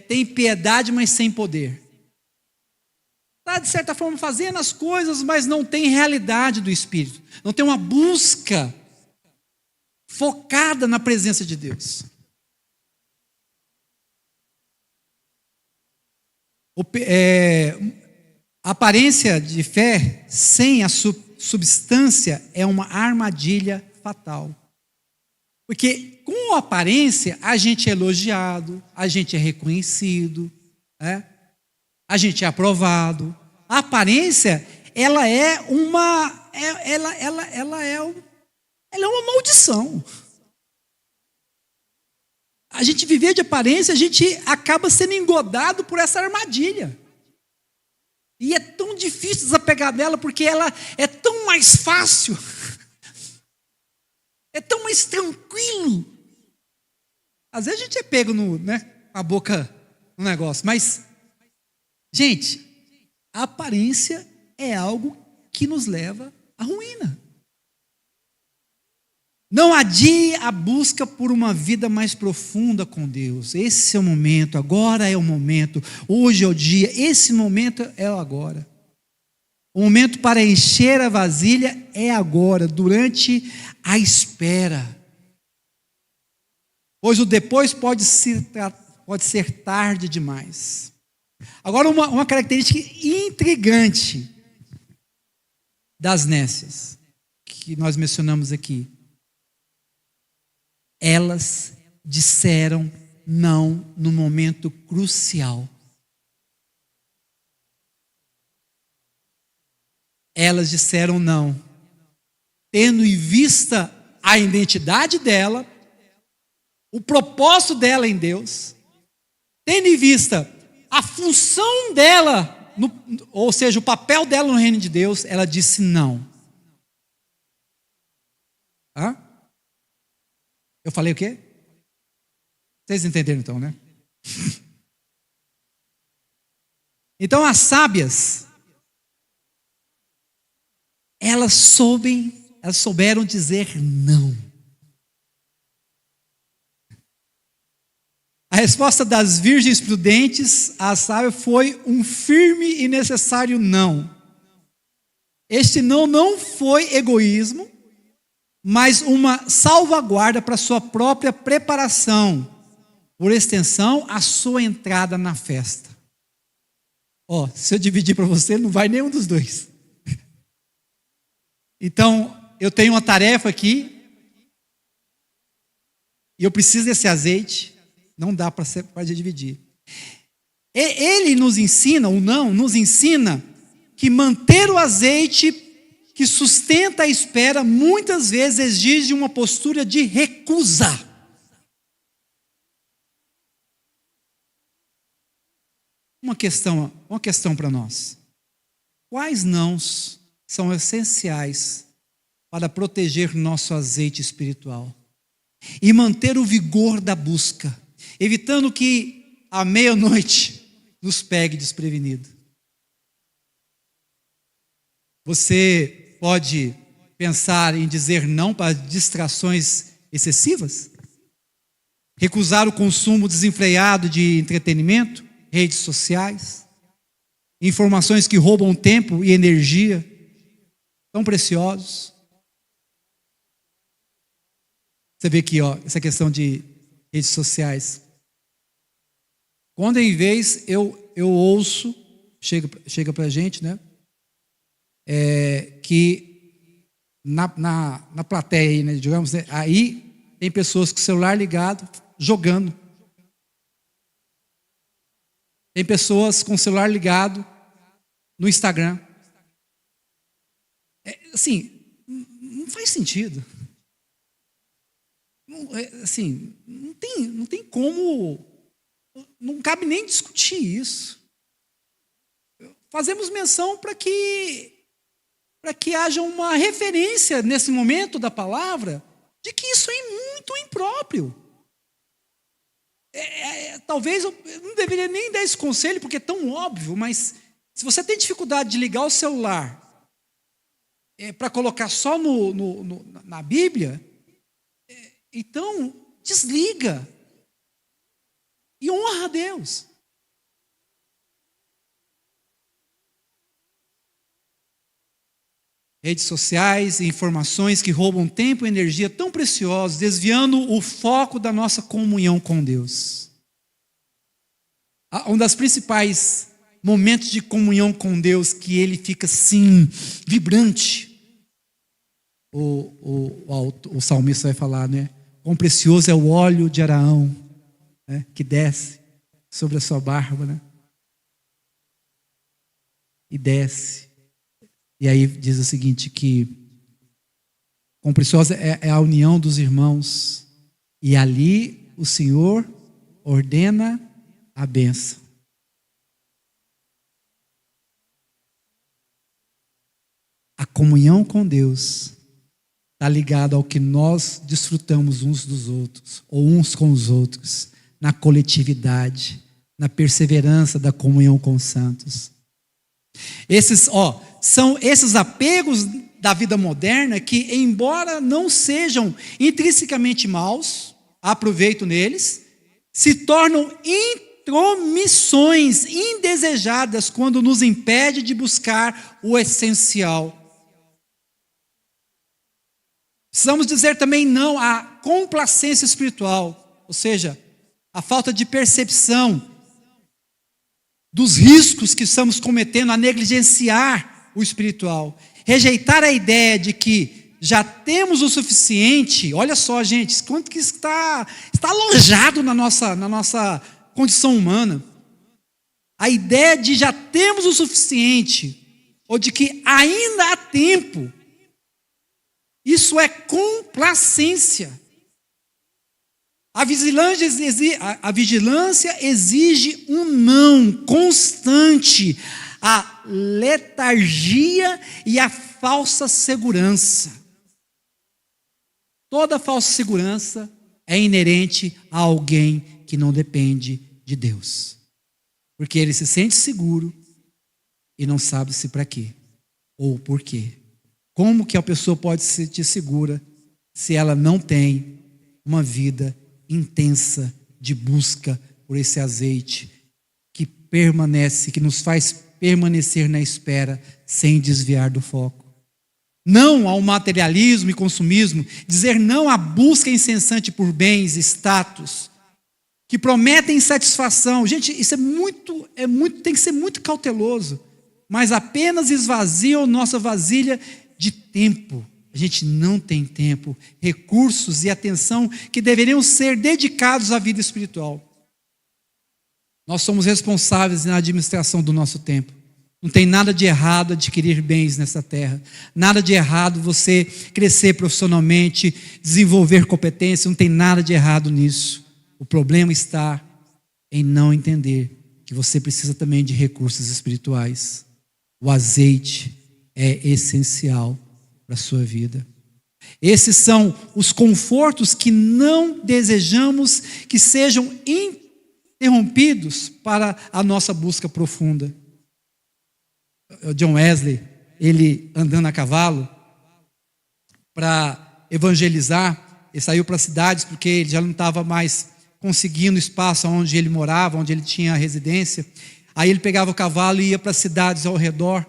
tem piedade, mas sem poder. Está, de certa forma, fazendo as coisas, mas não tem realidade do Espírito. Não tem uma busca focada na presença de Deus. A aparência de fé sem a substância é uma armadilha fatal. Porque com a aparência a gente é elogiado, a gente é reconhecido, a gente é aprovado. A aparência, ela é uma maldição. A gente viver de aparência, a gente acaba sendo engodado por essa armadilha. E é tão difícil desapegar dela, porque ela é tão mais fácil, é tão mais tranquilo. Às vezes a gente é pego a boca no negócio, mas, gente, a aparência é algo que nos leva à ruína. Não adie a busca por uma vida mais profunda com Deus. Esse é o momento, agora é o momento, hoje é o dia, esse momento é o agora. O momento para encher a vasilha é agora, durante a espera. Pois o depois pode ser tarde demais. Agora, uma característica intrigante das nécias, que nós mencionamos aqui. Elas disseram não no momento crucial. Elas disseram não, tendo em vista a identidade dela, o propósito dela em Deus, tendo em vista a função dela, ou seja, o papel dela no reino de Deus, ela disse não. Eu falei o quê? Vocês entenderam então, né? Então as sábias, elas souberam dizer não. A resposta das virgens prudentes à sábia foi um firme e necessário não. Este não foi egoísmo, mas uma salvaguarda para a sua própria preparação, por extensão, a sua entrada na festa. Se eu dividir para você, não vai nenhum dos dois. Então, eu tenho uma tarefa aqui, e eu preciso desse azeite, não dá para dividir. Ele nos ensina, ou não, nos ensina que manter o azeite que sustenta a espera muitas vezes exige uma postura de recusa. Uma questão para nós. Quais nãos são essenciais para proteger nosso azeite espiritual e manter o vigor da busca, evitando que a meia-noite nos pegue desprevenido? Você pode pensar em dizer não para distrações excessivas? Recusar o consumo desenfreado de entretenimento, redes sociais, informações que roubam tempo e energia, tão preciosos. Você vê aqui, essa questão de redes sociais. Quando em vez eu ouço, chega para a gente, né? Que na plateia aí, né, digamos, né, aí tem pessoas com o celular ligado, jogando. Tem pessoas com o celular ligado no Instagram. Assim, não faz sentido. Não tem como, não cabe nem discutir isso. Fazemos menção para que haja uma referência nesse momento da palavra de que isso é muito impróprio. Talvez eu não deveria nem dar esse conselho porque é tão óbvio, mas se você tem dificuldade de ligar o celular para colocar só na Bíblia, então desliga e honra a Deus. Redes sociais e informações que roubam tempo e energia tão preciosos, desviando o foco da nossa comunhão com Deus. Um dos principais momentos de comunhão com Deus que ele fica assim, vibrante. O salmista vai falar, né? Quão precioso é o óleo de Araão, né, que desce sobre a sua barba, né? E desce. E aí diz o seguinte, que quão preciosa é a união dos irmãos. E ali o Senhor ordena a bênção. A comunhão com Deus está ligada ao que nós desfrutamos uns dos outros, ou uns com os outros, na coletividade, na perseverança da comunhão com os santos. São esses apegos da vida moderna que, embora não sejam intrinsecamente maus, há proveito neles, se tornam intromissões indesejadas quando nos impede de buscar o essencial. Precisamos dizer também não à complacência espiritual, ou seja, a falta de percepção dos riscos que estamos cometendo a negligenciar o espiritual. Rejeitar a ideia de que já temos o suficiente. Olha só, gente, quanto que está alojado na nossa condição humana. A ideia de já temos o suficiente, ou de que ainda há tempo. Isso é complacência. A vigilância exige um não constante, a letargia e a falsa segurança. Toda falsa segurança é inerente a alguém que não depende de Deus. Porque ele se sente seguro e não sabe se para quê ou por quê. Como que a pessoa pode se sentir segura se ela não tem uma vida intensa de busca por esse azeite que permanece, que nos faz permanecer na espera sem desviar do foco. Não ao materialismo e consumismo, dizer não à busca incessante por bens, status, que prometem satisfação. Gente, isso tem que ser muito cauteloso, mas apenas esvaziam nossa vasilha de tempo. A gente não tem tempo, recursos e atenção que deveriam ser dedicados à vida espiritual. Nós somos responsáveis na administração do nosso tempo. Não tem nada de errado adquirir bens nessa terra. Nada de errado você crescer profissionalmente, desenvolver competência. Não tem nada de errado nisso. O problema está em não entender que você precisa também de recursos espirituais. O azeite é essencial para a sua vida. Esses são os confortos que não desejamos que sejam interrompidos para a nossa busca profunda. John Wesley, ele andando a cavalo para evangelizar, ele saiu para cidades porque ele já não estava mais conseguindo espaço onde ele morava, onde ele tinha residência. Aí ele pegava o cavalo e ia para cidades ao redor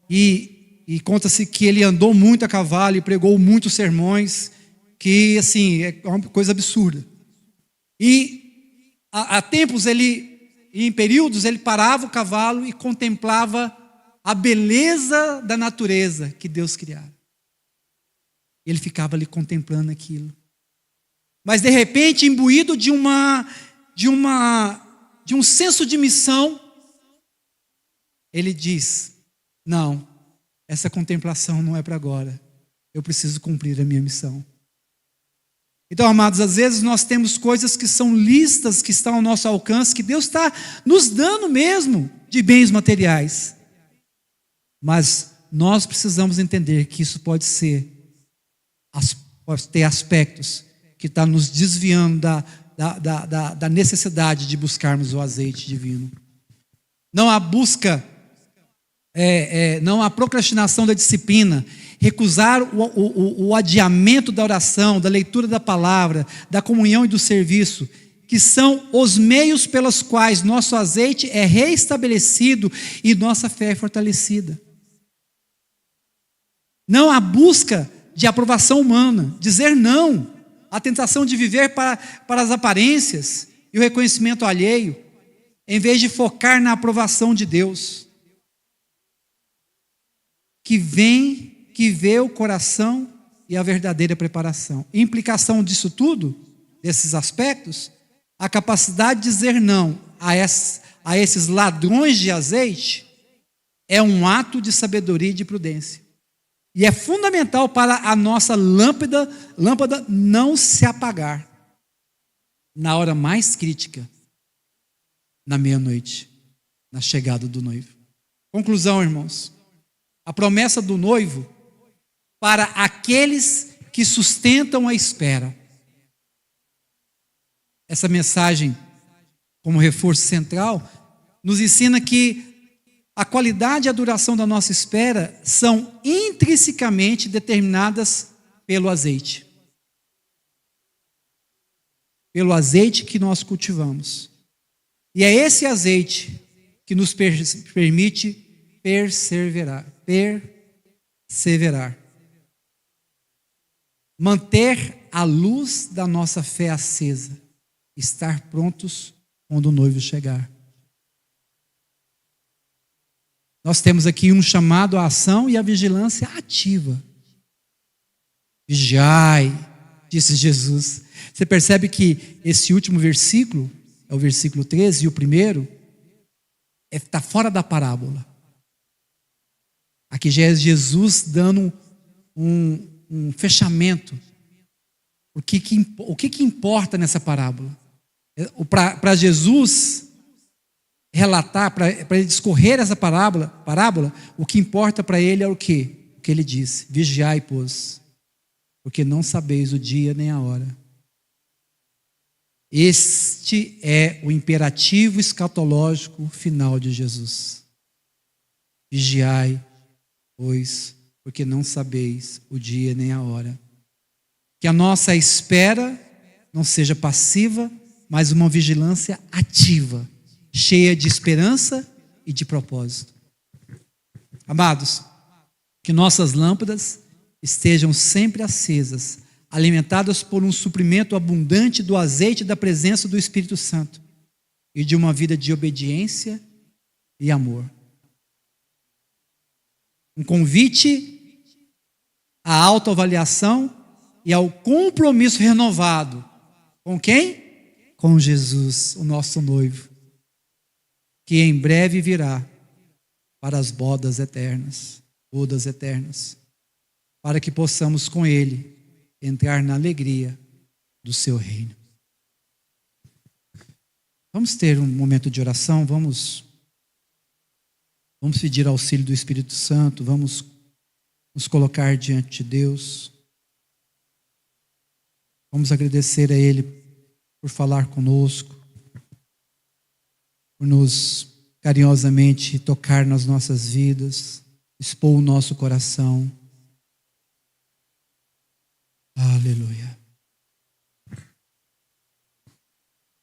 e conta-se que ele andou muito a cavalo e pregou muitos sermões, que assim, é uma coisa absurda. E há tempos em períodos ele parava o cavalo e contemplava a beleza da natureza que Deus criara. Ele ficava ali contemplando aquilo. Mas de repente, imbuído de um senso de missão, ele diz: não, essa contemplação não é para agora. Eu preciso cumprir a minha missão. Então, amados, às vezes nós temos coisas que são listas, que estão ao nosso alcance, que Deus está nos dando mesmo de bens materiais. Mas nós precisamos entender que isso pode ter aspectos que estão nos desviando da necessidade de buscarmos o azeite divino. Não há busca, não há procrastinação da disciplina, recusar o adiamento da oração, da leitura da palavra, da comunhão e do serviço, que são os meios pelos quais nosso azeite é reestabelecido e nossa fé é fortalecida. Não há busca de aprovação humana, dizer não à tentação de viver para as aparências e o reconhecimento alheio, em vez de focar na aprovação de Deus, que vê o coração e a verdadeira preparação. Implicação disso tudo, desses aspectos, a capacidade de dizer não a esses ladrões de azeite é um ato de sabedoria e de prudência. E é fundamental para a nossa lâmpada não se apagar na hora mais crítica, na meia-noite, na chegada do noivo. Conclusão, irmãos. A promessa do noivo para aqueles que sustentam a espera. Essa mensagem, como reforço central, nos ensina que a qualidade e a duração da nossa espera são intrinsecamente determinadas pelo azeite. Pelo azeite que nós cultivamos. E é esse azeite que nos permite perseverar. Manter a luz da nossa fé acesa. Estar prontos quando o noivo chegar. Nós temos aqui um chamado à ação e à vigilância ativa. Vigiai, disse Jesus. Você percebe que esse último versículo, é o versículo 13, e o primeiro, está fora da parábola. Aqui já é Jesus dando um fechamento. O que importa nessa parábola? Para Jesus relatar, para ele discorrer essa parábola, o que importa para ele é o quê? O que ele disse: vigiai, pois, porque não sabeis o dia nem a hora. Este é o imperativo escatológico final de Jesus. Vigiai, pois, porque não sabeis o dia nem a hora. Que a nossa espera não seja passiva, mas uma vigilância ativa, cheia de esperança e de propósito. Amados, que nossas lâmpadas estejam sempre acesas, alimentadas por um suprimento abundante do azeite da presença do Espírito Santo e de uma vida de obediência e amor. Um convite à autoavaliação e ao compromisso renovado. Com quem? Com Jesus, o nosso noivo, que em breve virá para as bodas eternas, para que possamos com Ele entrar na alegria do seu reino. Vamos ter um momento de oração, vamos pedir auxílio do Espírito Santo, vamos nos colocar diante de Deus. Vamos agradecer a Ele por falar conosco, por nos carinhosamente tocar nas nossas vidas, expor o nosso coração. Aleluia.